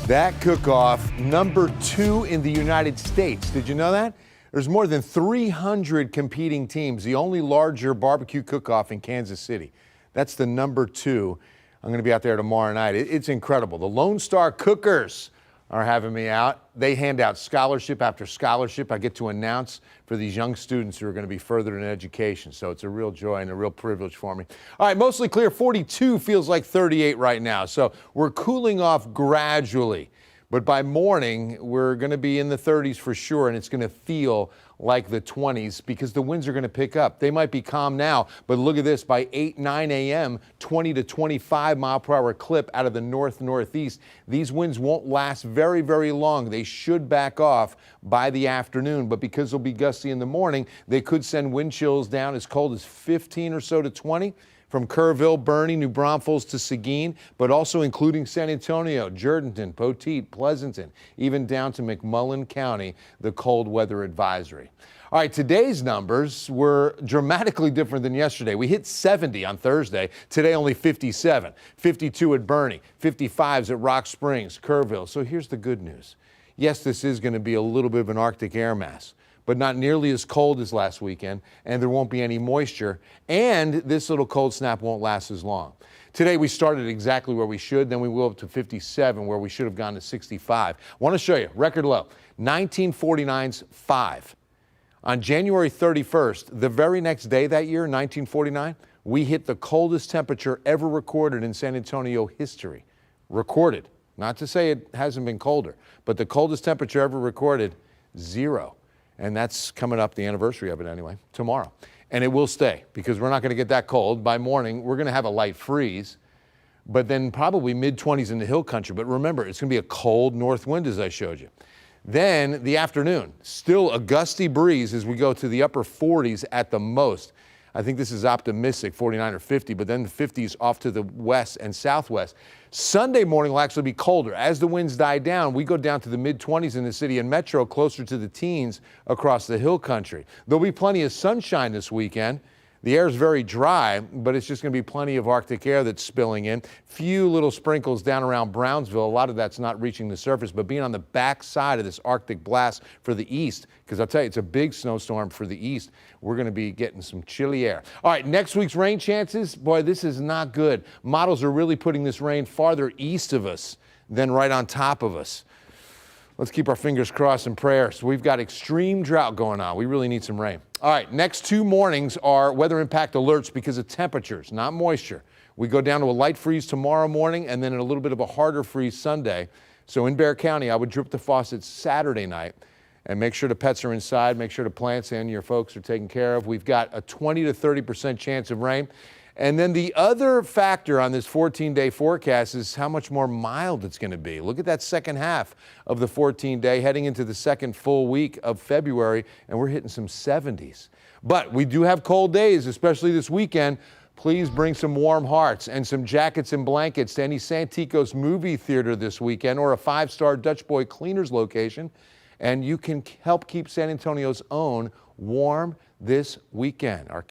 That cook-off, number 2 in the United States. Did you know that? There's more than 300 competing teams, the only larger barbecue cook-off in Kansas City. That's the number 2. I'm going to be out there tomorrow night. It's incredible. The Lone Star Cookers are having me out. They hand out scholarship after scholarship. I get to announce for these young students who are going to be furthered in education. So it's a real joy and a real privilege for me. All right, mostly clear. 42 feels like 38 right now. So we're cooling off gradually. But by morning, we're going to be in the 30s for sure, and it's going to feel like the 20s because the winds are going to pick up. They might be calm now, but look at this. By 8, 9 a.m., 20 to 25 mile per hour clip out of the north-northeast. These winds won't last very, very long. They should back off by the afternoon, but because they'll be gusty in the morning, they could send wind chills down as cold as 15 or so to 20. From Kerrville, Bernie, New Braunfels to Seguin, but also including San Antonio, Jourdanton, Poteet, Pleasanton, even down to McMullen County, the cold weather advisory. All right, today's numbers were dramatically different than yesterday. We hit 70 on Thursday. Today, only 57. 52 at Bernie, 55s at Rock Springs, Kerrville. So here's the good news. Yes, this is going to be a little bit of an Arctic air mass, but not nearly as cold as last weekend, and there won't be any moisture, and this little cold snap won't last as long. Today we started exactly where we should, then we will up to 57 where we should have gone to 65. I want to show you, record low, 1949's 5. On January 31st, the very next day that year, 1949, we hit the coldest temperature ever recorded in San Antonio history. Recorded, not to say it hasn't been colder, but the coldest temperature ever recorded, 0. And that's coming up, the anniversary of it anyway, tomorrow. And it will stay because we're not going to get that cold. By morning, we're going to have a light freeze, but then probably mid-20s in the hill country. But remember, it's going to be a cold north wind, as I showed you. Then the afternoon, still a gusty breeze as we go to the upper 40s at the most. I think this is optimistic, 49 or 50, but then the 50s off to the west and southwest. Sunday morning will actually be colder. As the winds die down, we go down to the mid-20s in the city and metro, closer to the teens across the hill country. There'll be plenty of sunshine this weekend. The air is very dry, but it's just going to be plenty of Arctic air that's spilling in. Few little sprinkles down around Brownsville. A lot of that's not reaching the surface, but being on the back side of this Arctic blast for the east, because I'll tell you, it's a big snowstorm for the east. We're going to be getting some chilly air. All right, next week's rain chances, boy, this is not good. Models are really putting this rain farther east of us than right on top of us. Let's keep our fingers crossed and prayers. We've got extreme drought going on. We really need some rain. All right, next 2 mornings are weather impact alerts because of temperatures, not moisture. We go down to a light freeze tomorrow morning and then a little bit of a harder freeze Sunday. So in Bexar County, I would drip the faucets Saturday night and make sure the pets are inside, make sure the plants and your folks are taken care of. We've got a 20 to 30% chance of rain. And then the other factor on this 14-day forecast is how much more mild it's going to be. Look at that second half of the 14-day heading into the second full week of February, and we're hitting some 70s. But we do have cold days, especially this weekend. Please bring some warm hearts and some jackets and blankets to any Santikos movie theater this weekend or a 5-star Dutch Boy Cleaners location, and you can help keep San Antonio's own warm this weekend. Our